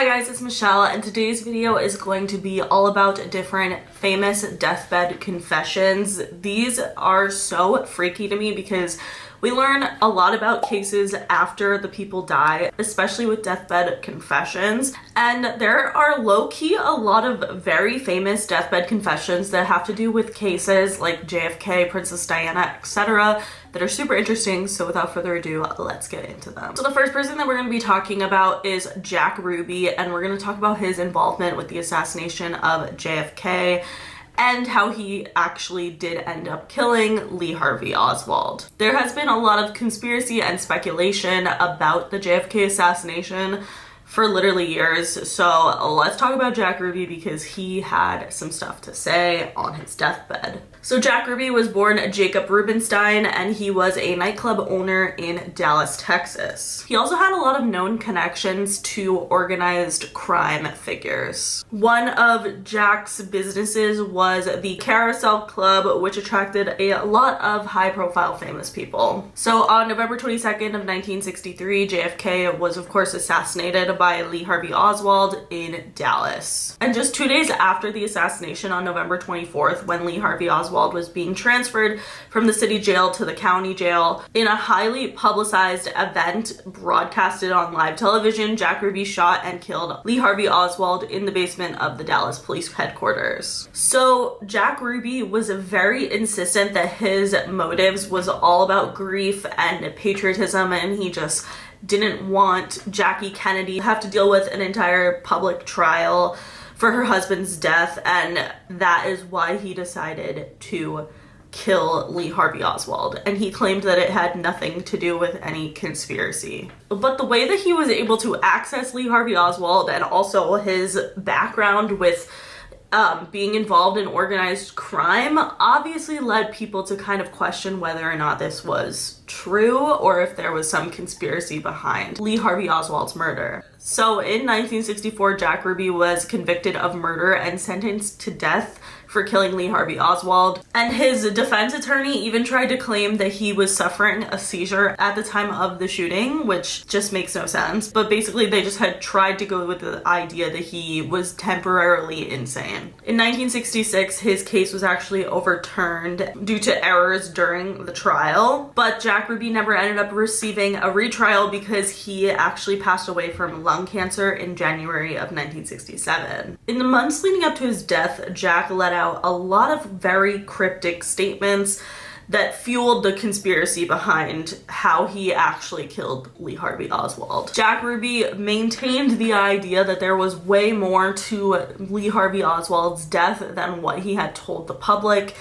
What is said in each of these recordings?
Hi guys, it's Michelle, and today's video is going to be all about different famous deathbed confessions. These are so freaky to me because we learn a lot about cases after the people die, especially with deathbed confessions. And there are low-key a lot of very famous deathbed confessions that have to do with cases like JFK, Princess Diana, etc. that are super interesting. So without further ado, let's get into them. So the first person that we're going to be talking about is Jack Ruby, and we're going to talk about his involvement with the assassination of JFK and how he actually did end up killing Lee Harvey Oswald. There has been a lot of conspiracy and speculation about the JFK assassination for literally years, so let's talk about Jack Ruby because he had some stuff to say on his deathbed. So Jack Ruby was born Jacob Rubenstein, and he was a nightclub owner in Dallas, Texas. He also had a lot of known connections to organized crime figures. One of Jack's businesses was the Carousel Club, which attracted a lot of high-profile famous people. So on November 22nd of 1963, JFK was of course assassinated by Lee Harvey Oswald in Dallas. And just 2 days after the assassination, on November 24th, when Lee Harvey Oswald was being transferred from the city jail to the county jail, in a highly publicized event broadcasted on live television, Jack Ruby shot and killed Lee Harvey Oswald in the basement of the Dallas police headquarters. So Jack Ruby was very insistent that his motives was all about grief and patriotism, and he just didn't want Jackie Kennedy to have to deal with an entire public trial for her husband's death, and that is why he decided to kill Lee Harvey Oswald, and he claimed that it had nothing to do with any conspiracy. But the way that he was able to access Lee Harvey Oswald, and also his background with being involved in organized crime, obviously led people to kind of question whether or not this was true or if there was some conspiracy behind Lee Harvey Oswald's murder. So in 1964, Jack Ruby was convicted of murder and sentenced to death for killing Lee Harvey Oswald. And his defense attorney even tried to claim that he was suffering a seizure at the time of the shooting, which just makes no sense. But basically they just had tried to go with the idea that he was temporarily insane. In 1966, his case was actually overturned due to errors during the trial, but Jack Ruby never ended up receiving a retrial because he actually passed away from lung cancer in January of 1967. In the months leading up to his death, Jack let out a lot of very cryptic statements that fueled the conspiracy behind how he actually killed Lee Harvey Oswald. Jack Ruby maintained the idea that there was way more to Lee Harvey Oswald's death than what he had told the public,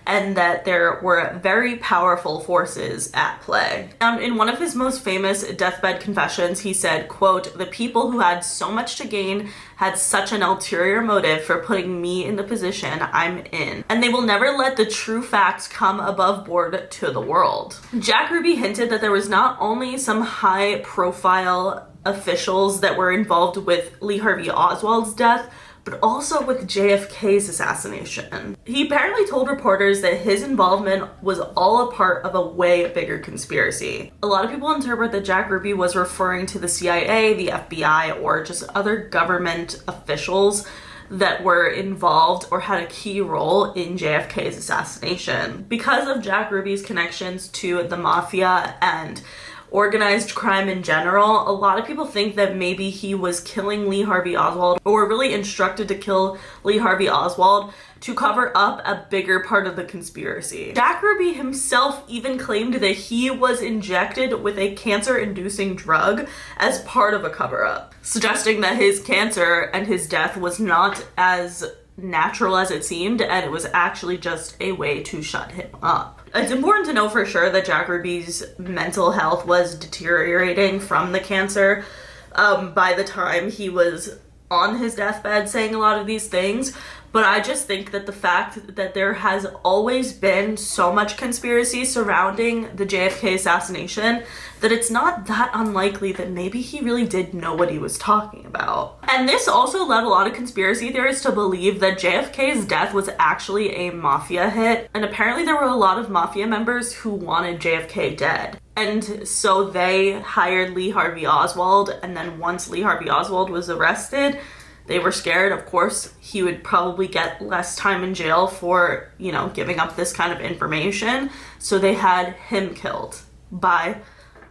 and that there were very powerful forces at play. In one of his most famous deathbed confessions, he said, quote, "The people who had so much to gain had such an ulterior motive for putting me in the position I'm in, and they will never let the true facts come above board to the world." Jack Ruby hinted that there was not only some high-profile officials that were involved with Lee Harvey Oswald's death, but also with JFK's assassination. He apparently told reporters that his involvement was all a part of a way bigger conspiracy. A lot of people interpret that Jack Ruby was referring to the CIA, the FBI, or just other government officials that were involved or had a key role in JFK's assassination. Because of Jack Ruby's connections to the mafia and organized crime in general, a lot of people think that maybe he was killing Lee Harvey Oswald, or really instructed to kill Lee Harvey Oswald to cover up a bigger part of the conspiracy. Jack Ruby himself even claimed that he was injected with a cancer-inducing drug as part of a cover-up, suggesting that his cancer and his death was not as natural as it seemed, and it was actually just a way to shut him up. It's important to know for sure that Jack Ruby's mental health was deteriorating from the cancer by the time he was on his deathbed saying a lot of these things, but I just think that the fact that there has always been so much conspiracy surrounding the JFK assassination that it's not that unlikely that maybe he really did know what he was talking about. And this also led a lot of conspiracy theorists to believe that JFK's death was actually a mafia hit, and apparently there were a lot of mafia members who wanted JFK dead. And so they hired Lee Harvey Oswald, and then once Lee Harvey Oswald was arrested, they were scared, of course, he would probably get less time in jail for, you know, giving up this kind of information. So they had him killed by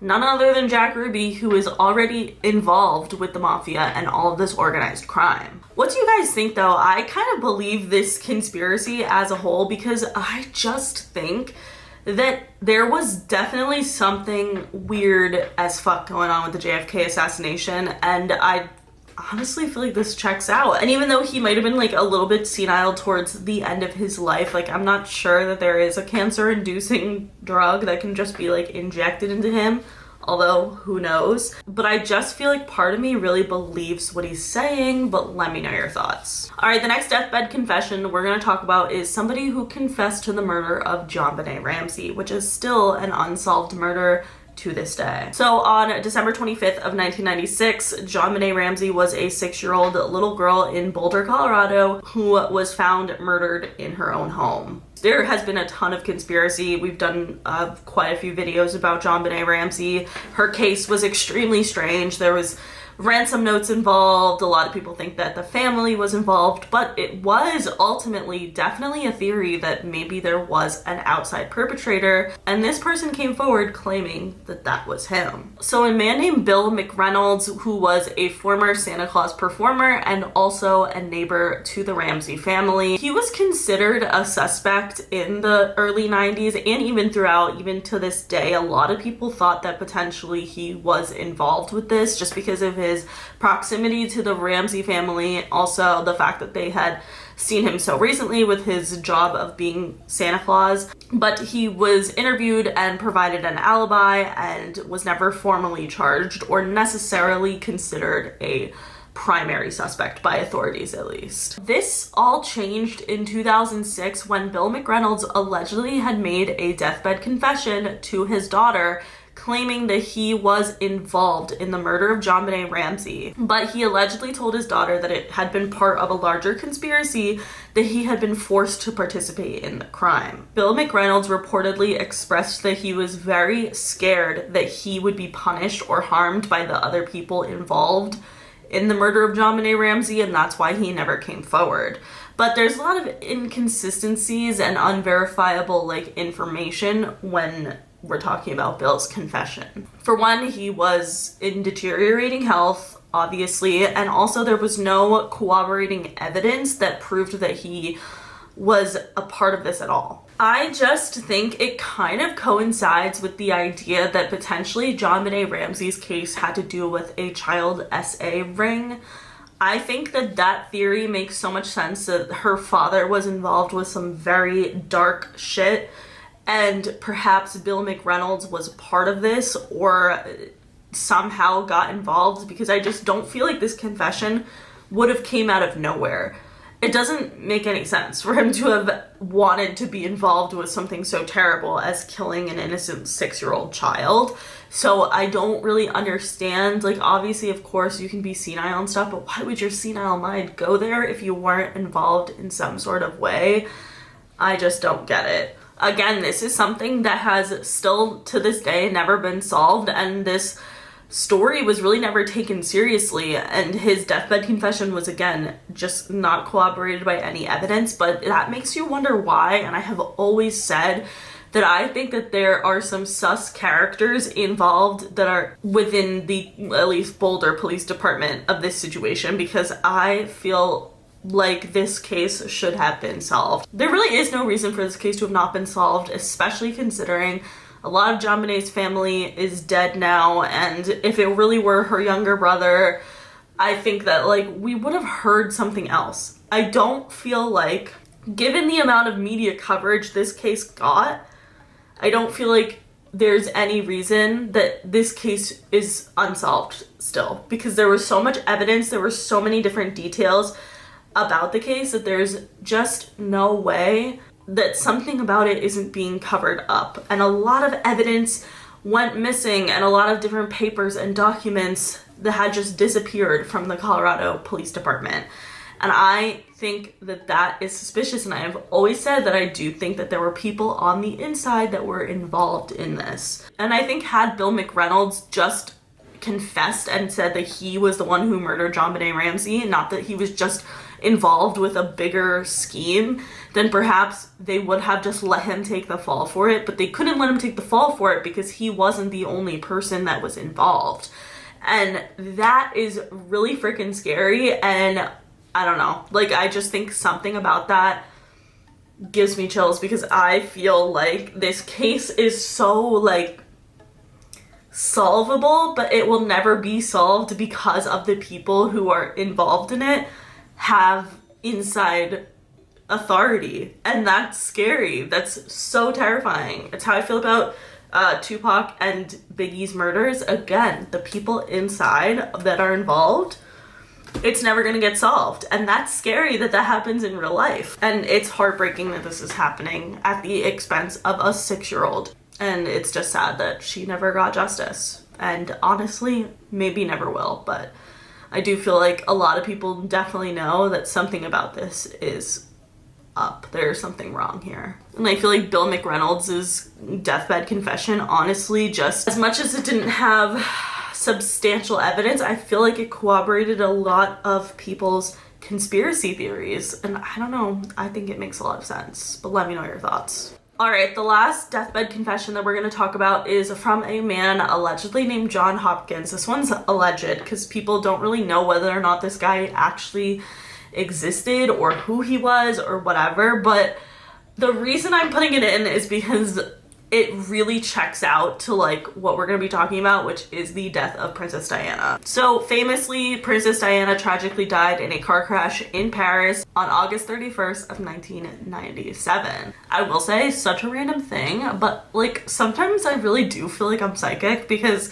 none other than Jack Ruby, who is already involved with the mafia and all of this organized crime. What do you guys think, though? I kind of believe this conspiracy as a whole because I just think that there was definitely something weird as fuck going on with the JFK assassination, and I honestly feel like this checks out. And even though he might have been like a little bit senile towards the end of his life, like I'm not sure that there is a cancer-inducing drug that can just be like injected into him, although who knows. But I just feel like part of me really believes what he's saying, but let me know your thoughts. All right, the next deathbed confession we're going to talk about is somebody who confessed to the murder of JonBenet Ramsey, which is still an unsolved murder to this day. So on December 25th of 1996, JonBenet Ramsey was a 6-year-old little girl in Boulder, Colorado, who was found murdered in her own home. There has been a ton of conspiracy. We've done quite a few videos about JonBenet Ramsey. Her case was extremely strange. There was ransom notes involved. A lot of people think that the family was involved, but it was ultimately definitely a theory that maybe there was an outside perpetrator, and this person came forward claiming that that was him. So a man named Bill McReynolds, who was a former Santa Claus performer and also a neighbor to the Ramsey family, he was considered a suspect in the early 90s and even throughout, even to this day. A lot of people thought that potentially he was involved with this just because of his proximity to the Ramsey family, also the fact that they had seen him so recently with his job of being Santa Claus. But he was interviewed and provided an alibi and was never formally charged or necessarily considered a primary suspect by authorities, at least. This all changed in 2006 when Bill McReynolds allegedly had made a deathbed confession to his daughter, claiming that he was involved in the murder of JonBenet Ramsey. But he allegedly told his daughter that it had been part of a larger conspiracy, that he had been forced to participate in the crime. Bill McReynolds reportedly expressed that he was very scared that he would be punished or harmed by the other people involved in the murder of JonBenet Ramsey, and that's why he never came forward. But there's a lot of inconsistencies and unverifiable information when we're talking about Bill's confession. For one, he was in deteriorating health, obviously, and also there was no corroborating evidence that proved that he was a part of this at all. I just think it kind of coincides with the idea that potentially JonBenet Ramsey's case had to do with a child SA ring. I think that that theory makes so much sense, that her father was involved with some very dark shit, and perhaps Bill McReynolds was part of this or somehow got involved, because I just don't feel like this confession would have came out of nowhere. It doesn't make any sense for him to have wanted to be involved with something so terrible as killing an innocent 6-year-old child. So I don't really understand. Obviously, of course, you can be senile and stuff, but why would your senile mind go there if you weren't involved in some sort of way? I just don't get it. Again, this is something that has still to this day never been solved, and this story was really never taken seriously, and his deathbed confession was, again, just not corroborated by any evidence. But that makes you wonder why, and I have always said that I think that there are some sus characters involved that are within the, at least, Boulder Police Department of this situation, because I feel like this case should have been solved. There really is no reason for this case to have not been solved, especially considering a lot of JonBenet's family is dead now, and if it really were her younger brother, I think that we would have heard something else. I don't feel like, given the amount of media coverage this case got, I don't feel like there's any reason that this case is unsolved still, because there was so much evidence, there were so many different details about the case that there's just no way that something about it isn't being covered up. And a lot of evidence went missing, and a lot of different papers and documents that had just disappeared from the Colorado Police Department. And I think that that is suspicious, and I have always said that I do think that there were people on the inside that were involved in this. And I think had Bill McReynolds just confessed and said that he was the one who murdered John Benet Ramsey, not that he was just involved with a bigger scheme, then perhaps they would have just let him take the fall for it. But they couldn't let him take the fall for it because he wasn't the only person that was involved. And that is really freaking scary. And I don't know, like, I just think something about that gives me chills, because I feel like this case is so, like, solvable, but it will never be solved because of the people who are involved in it have inside authority. And that's scary. That's so terrifying. It's how I feel about Tupac and Biggie's murders. Again, the people inside that are involved, it's never gonna get solved. And that's scary that that happens in real life. And it's heartbreaking that this is happening at the expense of a 6-year-old. And it's just sad that she never got justice. And honestly, maybe never will. But I do feel like a lot of people definitely know that something about this is up. There's something wrong here. And I feel like Bill McReynolds' deathbed confession, honestly, just as much as it didn't have substantial evidence, I feel like it corroborated a lot of people's conspiracy theories. And I don't know, I think it makes a lot of sense. But let me know your thoughts. All right, the last deathbed confession that we're going to talk about is from a man allegedly named John Hopkins. This one's alleged because people don't really know whether or not this guy actually existed or who he was or whatever. But the reason I'm putting it in is because it really checks out to like what we're going to be talking about, which is the death of Princess Diana. So famously, Princess Diana tragically died in a car crash in Paris on August 31st of 1997. I will say, such a random thing, but like sometimes I really do feel like I'm psychic, because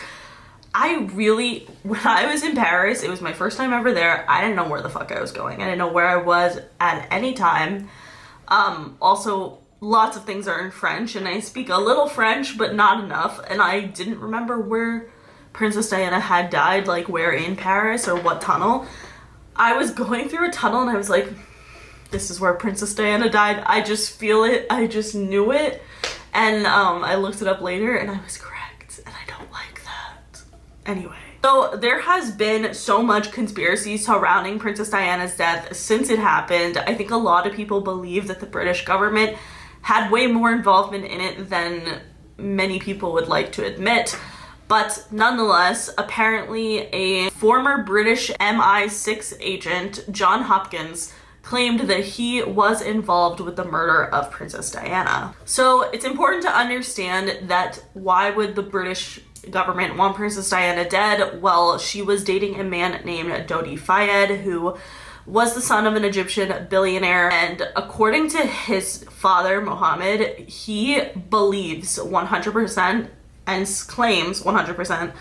when I was in Paris, it was my first time ever there. I didn't know where the fuck I was going. I didn't know where I was at any time. Also, lots of things are in French, and I speak a little French, but not enough. And I didn't remember where Princess Diana had died, like where in Paris or what tunnel. I was going through a tunnel and I was like, this is where Princess Diana died. I just feel it. I just knew it. And I looked it up later and I was correct. And I don't like that. Anyway. So there has been so much conspiracy surrounding Princess Diana's death since it happened. I think a lot of people believe that the British government had way more involvement in it than many people would like to admit. But nonetheless, apparently a former British MI6 agent, John Hopkins, claimed that he was involved with the murder of Princess Diana. So it's important to understand that why would the British government want Princess Diana dead? Well, she was dating a man named Dodi Fayed, who was the son of an Egyptian billionaire, and according to his father, Mohammed, he believes 100% and claims 100%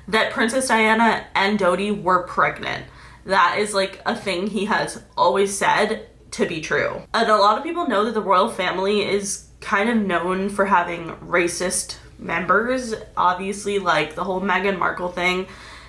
that Princess Diana and Dodi were pregnant. That is like a thing he has always said to be true. And a lot of people know that the royal family is kind of known for having racist members. Obviously, like the whole Meghan Markle thing,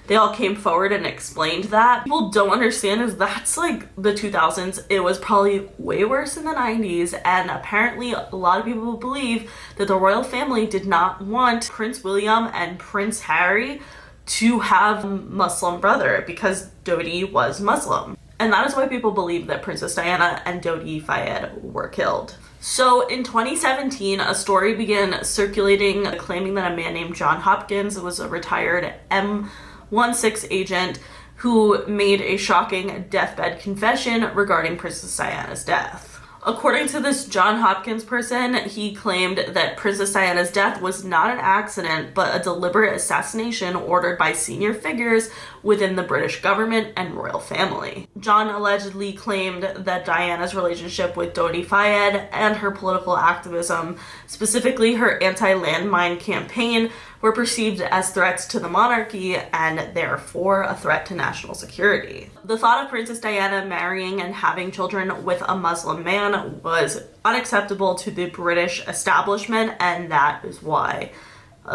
they all came forward and explained that. People don't understand is that's like the 2000s. It was probably way worse in the 90s, and apparently a lot of people believe that the royal family did not want Prince William and Prince Harry to have a Muslim brother because Dodi was Muslim. And that is why people believe that Princess Diana and Dodi Fayed were killed. So in 2017, a story began circulating claiming that a man named John Hopkins was a retired M16 agent who made a shocking deathbed confession regarding Princess Diana's death. According to this John Hopkins person, he claimed that Princess Diana's death was not an accident, but a deliberate assassination ordered by senior figures within the British government and royal family. John allegedly claimed that Diana's relationship with Dodi Fayed and her political activism, specifically her anti-landmine campaign, were perceived as threats to the monarchy and therefore a threat to national security. The thought of Princess Diana marrying and having children with a Muslim man was unacceptable to the British establishment, and that is why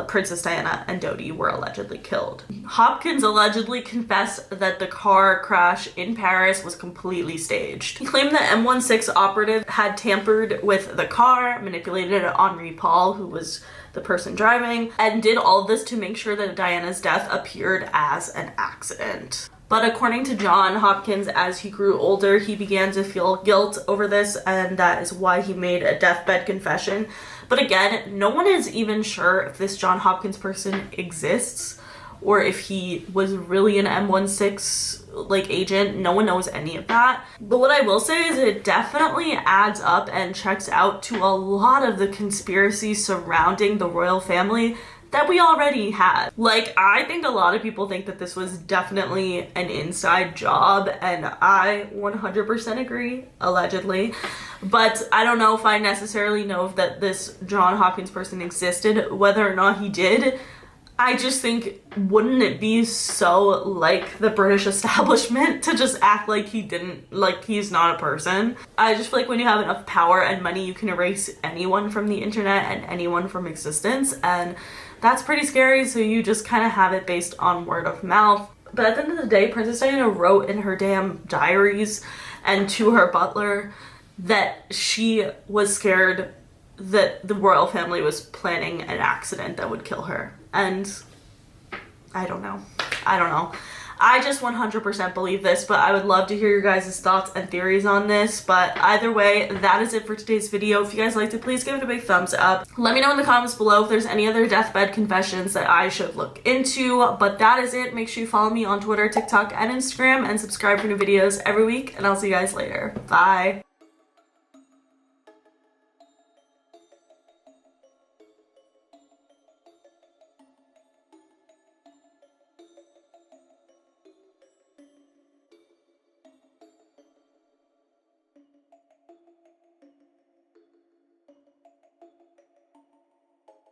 Princess Diana and Dodi were allegedly killed. Hopkins allegedly confessed that the car crash in Paris was completely staged. He claimed that M16 operative had tampered with the car, manipulated Henri Paul, who was the person driving, and did all of this to make sure that Diana's death appeared as an accident. But according to John Hopkins, as he grew older, he began to feel guilt over this, and that is why he made a deathbed confession. But again, no one is even sure if this John Hopkins person exists or if he was really an M16 like agent. No one knows any of that. But what I will say is it definitely adds up and checks out to a lot of the conspiracies surrounding the royal family that we already had. Like, I think a lot of people think that this was definitely an inside job, and I 100% agree, allegedly. But I don't know if I necessarily know if that this John Hopkins person existed. Whether or not he did, I just think, wouldn't it be so like the British establishment to just act like he didn't, like he's not a person? I just feel like when you have enough power and money, you can erase anyone from the internet and anyone from existence, and that's pretty scary. So you just kind of have it based on word of mouth. But at the end of the day, Princess Diana wrote in her damn diaries and to her butler that she was scared that the royal family was planning an accident that would kill her. And I don't know. I just 100% believe this, but I would love to hear your guys' thoughts and theories on this. But either way, that is it for today's video. If you guys liked it, please give it a big thumbs up. Let me know in the comments below if there's any other deathbed confessions that I should look into. But that is it. Make sure you follow me on Twitter, TikTok, and Instagram, and subscribe for new videos every week. And I'll see you guys later. Bye.